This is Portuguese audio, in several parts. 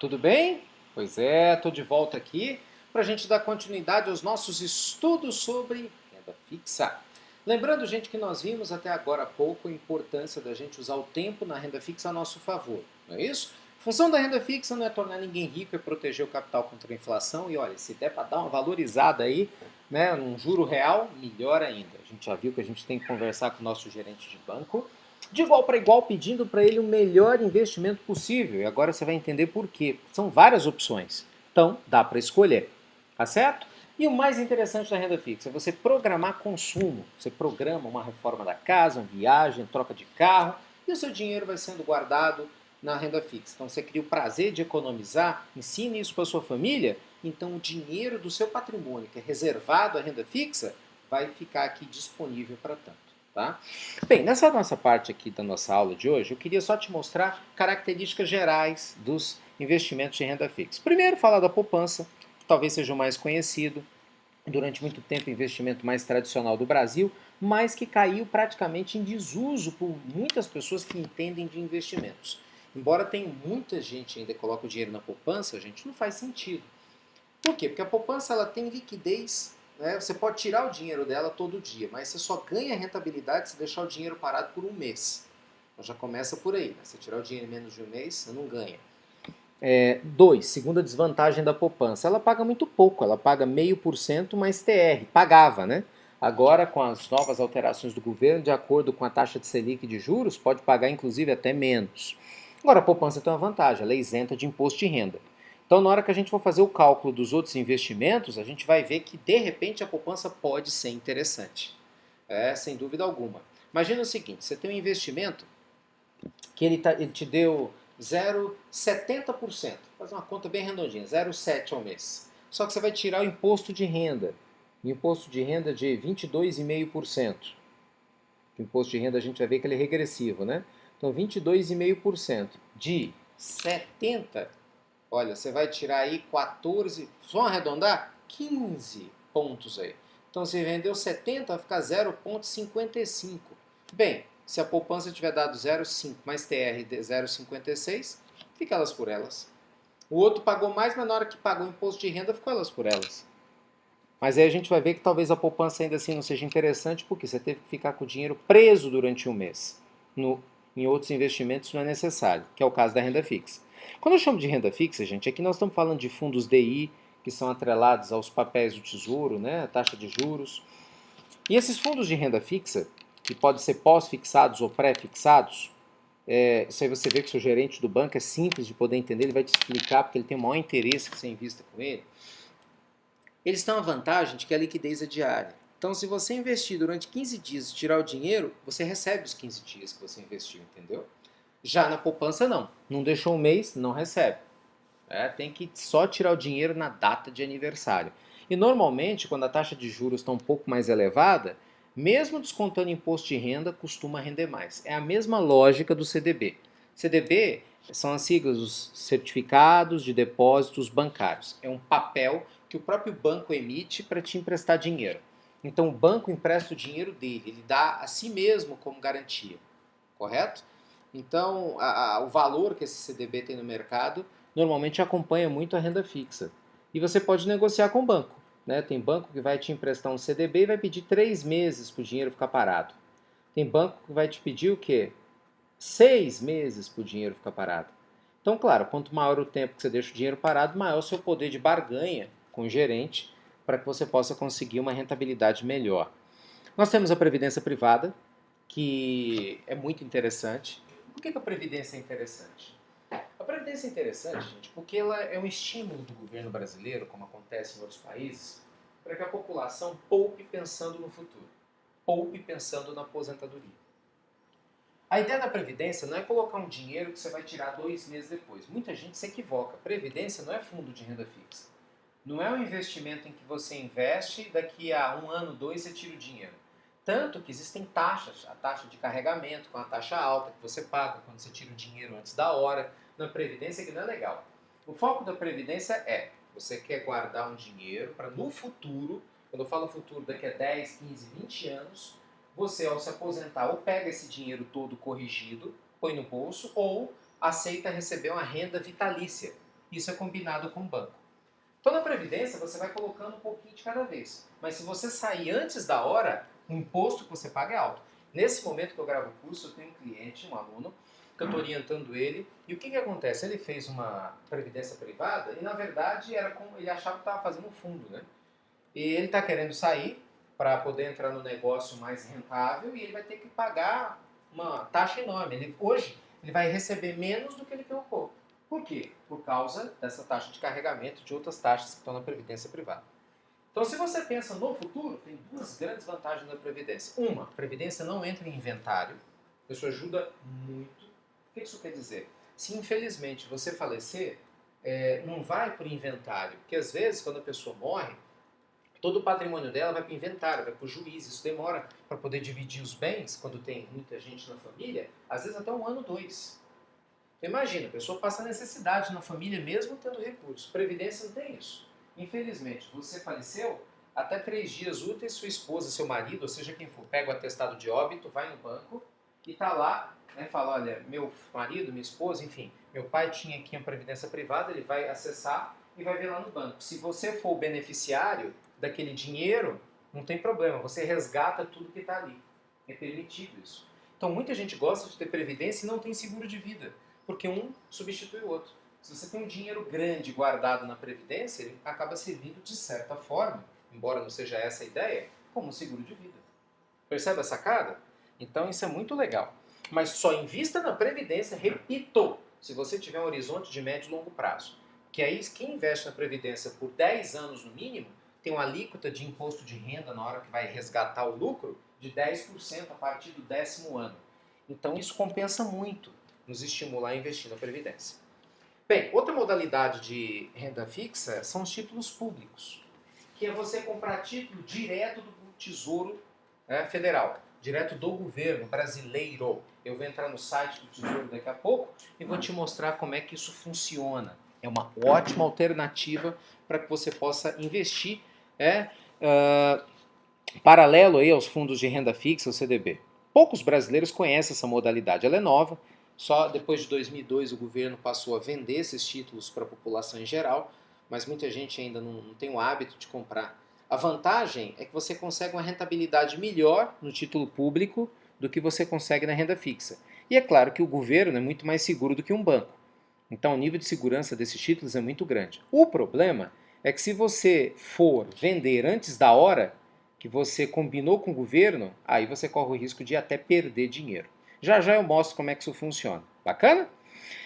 tudo bem? Pois é, estou de volta aqui para a gente dar continuidade aos nossos estudos sobre renda fixa. Lembrando, gente, que nós vimos até agora há pouco a importância da gente usar o tempo na renda fixa a nosso favor, não é isso? A função da renda fixa não é tornar ninguém rico, é proteger o capital contra a inflação e olha, se der para dar uma valorizada aí, né, num juro real, melhor ainda. A gente já viu que a gente tem que conversar com o nosso gerente de banco de igual para igual, pedindo para ele o melhor investimento possível. E agora você vai entender por quê. São várias opções. Então, dá para escolher. Tá certo? E o mais interessante da renda fixa é você programar consumo. Você programa uma reforma da casa, uma viagem, troca de carro, e o seu dinheiro vai sendo guardado na renda fixa. Então você cria o prazer de economizar, ensine isso para sua família, então o dinheiro do seu patrimônio, que é reservado à renda fixa, vai ficar aqui disponível para tanto. Tá? Bem, nessa nossa parte aqui da nossa aula de hoje, eu queria só te mostrar características gerais dos investimentos de renda fixa. Primeiro, falar da poupança, que talvez seja o mais conhecido, durante muito tempo o investimento mais tradicional do Brasil, mas que caiu praticamente em desuso por muitas pessoas que entendem de investimentos. Embora tenha muita gente ainda que coloca o dinheiro na poupança, gente, não faz sentido. Por quê? Porque a poupança ela tem liquidez, né? Você pode tirar o dinheiro dela todo dia, mas você só ganha rentabilidade se deixar o dinheiro parado por um mês. Então já começa por aí, né? Se tirar o dinheiro em menos de um mês, você não ganha. Dois, segunda desvantagem da poupança, ela paga muito pouco, ela paga 0,5% mais TR, pagava, né? Agora, com as novas alterações do governo, de acordo com a taxa de Selic de juros, pode pagar inclusive até menos. Agora, a poupança tem uma vantagem, ela é isenta de imposto de renda. Então, na hora que a gente for fazer o cálculo dos outros investimentos, a gente vai ver que, de repente, a poupança pode ser interessante. Sem dúvida alguma. Imagina o seguinte, você tem um investimento que ele te deu 0,70%. Faz uma conta bem redondinha, 0,7% ao mês. Só que você vai tirar o imposto de renda. Imposto de renda de 22,5%. O imposto de renda a gente vai ver que ele é regressivo, né? Então 22,5% de 70, olha, você vai tirar aí 14, só arredondar, 15 pontos aí. Então se vendeu 70, vai ficar 0,55. Bem, se a poupança tiver dado 0,5 mais TR de 0,56, fica elas por elas. O outro pagou mais, mas na hora que pagou o imposto de renda, ficou elas por elas. Mas aí a gente vai ver que talvez a poupança ainda assim não seja interessante, porque você teve que ficar com o dinheiro preso durante um mês. Em outros investimentos não é necessário, que é o caso da renda fixa. Quando eu chamo de renda fixa, gente, aqui nós estamos falando de fundos DI, que são atrelados aos papéis do tesouro, né, a taxa de juros. E esses fundos de renda fixa, que podem ser pós-fixados ou pré-fixados, isso aí você vê que o seu gerente do banco é simples de poder entender, ele vai te explicar, porque ele tem o maior interesse que você invista com ele. Eles têm a vantagem de que a liquidez é diária. Então, se você investir durante 15 dias e tirar o dinheiro, você recebe os 15 dias que você investiu, entendeu? Já na poupança, não. Não deixou um mês, não recebe. Tem que só tirar o dinheiro na data de aniversário. E normalmente, quando a taxa de juros está um pouco mais elevada, mesmo descontando imposto de renda, costuma render mais. É a mesma lógica do CDB. CDB são as siglas dos certificados de depósitos bancários. É um papel que o próprio banco emite para te emprestar dinheiro. Então o banco empresta o dinheiro dele, ele dá a si mesmo como garantia, correto? Então o valor que esse CDB tem no mercado normalmente acompanha muito a renda fixa. E você pode negociar com o banco. Né? Tem banco que vai te emprestar um CDB e vai pedir 3 meses para o dinheiro ficar parado. Tem banco que vai te pedir o quê? 6 meses para o dinheiro ficar parado. Então, claro, quanto maior o tempo que você deixa o dinheiro parado, maior o seu poder de barganha com o gerente para que você possa conseguir uma rentabilidade melhor. Nós temos a previdência privada, que é muito interessante. Por que a previdência é interessante? A previdência é interessante, gente, porque ela é um estímulo do governo brasileiro, como acontece em outros países, para que a população poupe pensando no futuro, poupe pensando na aposentadoria. A ideia da previdência não é colocar um dinheiro que você vai tirar 2 meses depois. Muita gente se equivoca. Previdência não é fundo de renda fixa. Não é um investimento em que você investe e daqui a 1 ano, 2 você tira o dinheiro. Tanto que existem taxas, a taxa de carregamento com a taxa alta que você paga quando você tira o dinheiro antes da hora. Na previdência que não é legal. O foco da previdência é, você quer guardar um dinheiro para no futuro, quando eu falo futuro daqui a 10, 15, 20 anos, você ao se aposentar ou pega esse dinheiro todo corrigido, põe no bolso, ou aceita receber uma renda vitalícia. Isso é combinado com o banco. Então, na Previdência, você vai colocando um pouquinho de cada vez. Mas se você sair antes da hora, o imposto que você paga é alto. Nesse momento que eu gravo o curso, eu tenho um cliente, um aluno, que eu estou orientando ele. E o que, que acontece? Ele fez uma previdência privada e, na verdade, era como ele achava que estava fazendo um fundo, né? E ele está querendo sair para poder entrar no negócio mais rentável e ele vai ter que pagar uma taxa enorme. Hoje, ele vai receber menos do que ele colocou. Por quê? Por causa dessa taxa de carregamento e de outras taxas que estão na Previdência privada. Então, se você pensa no futuro, tem duas grandes vantagens da Previdência. Uma, a Previdência não entra em inventário. Isso ajuda muito. O que isso quer dizer? Se infelizmente você falecer, não vai para o inventário. Porque às vezes, quando a pessoa morre, todo o patrimônio dela vai para o inventário, vai para o juiz. Isso demora para poder dividir os bens, quando tem muita gente na família, às vezes até 1 ano, 2. Imagina, a pessoa passa necessidade na família mesmo tendo recursos. Previdência não tem isso. Infelizmente, você faleceu, até 3 dias úteis, sua esposa, seu marido, ou seja quem for, pega o atestado de óbito, vai no banco e está lá, né, fala, olha, meu marido, minha esposa, enfim, meu pai tinha aqui uma previdência privada, ele vai acessar e vai ver lá no banco. Se você for o beneficiário daquele dinheiro, não tem problema, você resgata tudo que está ali. É permitido isso. Então, muita gente gosta de ter previdência e não tem seguro de vida, porque um substitui o outro. Se você tem um dinheiro grande guardado na Previdência, ele acaba servindo de certa forma, embora não seja essa a ideia, como um seguro de vida. Percebe a sacada? Então isso é muito legal. Mas só invista na Previdência, repito, se você tiver um horizonte de médio e longo prazo. Que aí quem investe na Previdência por 10 anos no mínimo, tem uma alíquota de imposto de renda na hora que vai resgatar o lucro de 10% a partir do 10º ano. Então isso compensa muito nos estimular a investir na Previdência. Bem, outra modalidade de renda fixa são os títulos públicos, que é você comprar título direto do Tesouro Federal, direto do governo brasileiro. Eu vou entrar no site do Tesouro daqui a pouco e vou te mostrar como é que isso funciona. É uma ótima alternativa para que você possa investir paralelo aí aos fundos de renda fixa, o CDB. Poucos brasileiros conhecem essa modalidade, ela é nova. Só depois de 2002 o governo passou a vender esses títulos para a população em geral, mas muita gente ainda não tem o hábito de comprar. A vantagem é que você consegue uma rentabilidade melhor no título público do que você consegue na renda fixa. E é claro que o governo é muito mais seguro do que um banco. Então o nível de segurança desses títulos é muito grande. O problema é que se você for vender antes da hora que você combinou com o governo, aí você corre o risco de até perder dinheiro. Já já eu mostro como é que isso funciona. Bacana?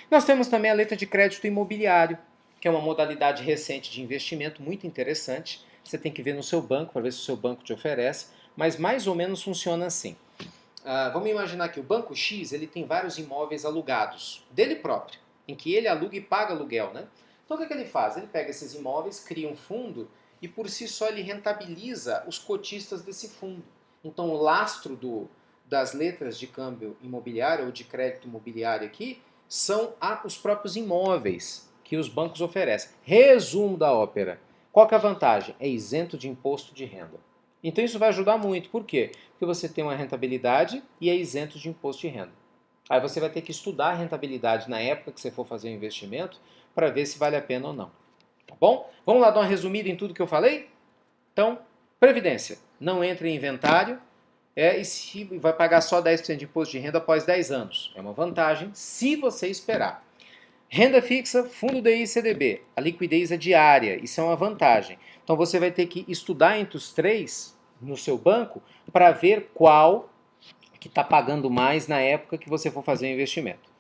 Nós temos também a letra de crédito imobiliário, que é uma modalidade recente de investimento muito interessante. Você tem que ver no seu banco para ver se o seu banco te oferece, mas mais ou menos funciona assim. Vamos imaginar que o Banco X ele tem vários imóveis alugados, dele próprio, em que ele aluga e paga aluguel, né? Então o que ele faz? Ele pega esses imóveis, cria um fundo e por si só ele rentabiliza os cotistas desse fundo. Então o lastro das letras de câmbio imobiliário ou de crédito imobiliário aqui são os próprios imóveis que os bancos oferecem. Resumo da ópera. Qual que é a vantagem? É isento de imposto de renda. Então isso vai ajudar muito. Por quê? Porque você tem uma rentabilidade e é isento de imposto de renda. Aí você vai ter que estudar a rentabilidade na época que você for fazer o investimento para ver se vale a pena ou não. Tá bom? Vamos lá dar uma resumida em tudo que eu falei? Então, Previdência. Não entra em inventário e vai pagar só 10% de imposto de renda após 10 anos. É uma vantagem se você esperar. Renda fixa, fundo DI e CDB. A liquidez é diária, isso é uma vantagem. Então você vai ter que estudar entre os três no seu banco para ver qual que está pagando mais na época que você for fazer o investimento.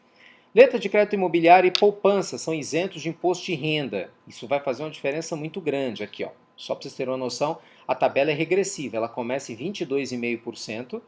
Letra de crédito imobiliário e poupança são isentos de imposto de renda. Isso vai fazer uma diferença muito grande aqui, ó. Só para vocês terem uma noção, a tabela é regressiva, ela começa em 22,5%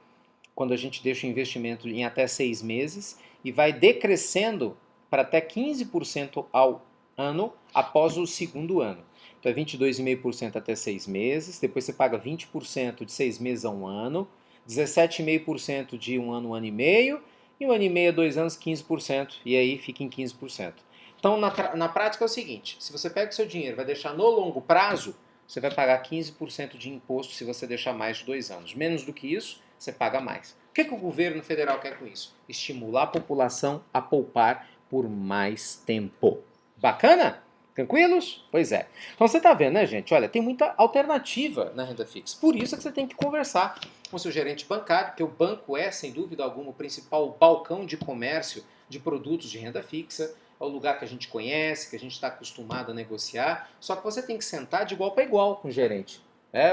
quando a gente deixa o investimento em até 6 meses e vai decrescendo para até 15% ao ano após o segundo ano. Então é 22,5% até 6 meses, depois você paga 20% de 6 meses a 1 ano, 17,5% de 1 ano, 1 ano e meio, e 1 ano e meio a 2 anos, 15%, e aí fica em 15%. Então na prática é o seguinte, se você pega o seu dinheiro e vai deixar no longo prazo, você vai pagar 15% de imposto se você deixar mais de 2 anos. Menos do que isso, você paga mais. O que o governo federal quer com isso? Estimular a população a poupar por mais tempo. Bacana? Tranquilos? Pois é. Então você está vendo, né, gente? Olha, tem muita alternativa na renda fixa. Por isso é que você tem que conversar com o seu gerente bancário, porque o banco é, sem dúvida alguma, o principal balcão de comércio de produtos de renda fixa. É o lugar que a gente conhece, que a gente está acostumado a negociar. Só que você tem que sentar de igual para igual com o gerente.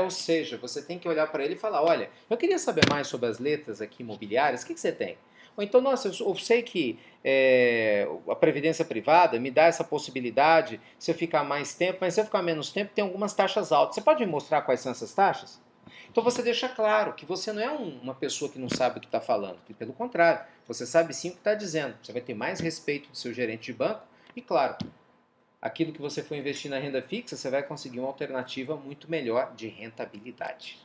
Ou seja, você tem que olhar para ele e falar, olha, eu queria saber mais sobre as letras aqui imobiliárias, o que você tem? Ou então, nossa, eu sei que a previdência privada me dá essa possibilidade se eu ficar mais tempo, mas se eu ficar menos tempo tem algumas taxas altas. Você pode me mostrar quais são essas taxas? Então você deixa claro que você não é uma pessoa que não sabe o que está falando, que pelo contrário, você sabe sim o que está dizendo. Você vai ter mais respeito do seu gerente de banco e, claro, aquilo que você for investir na renda fixa, você vai conseguir uma alternativa muito melhor de rentabilidade.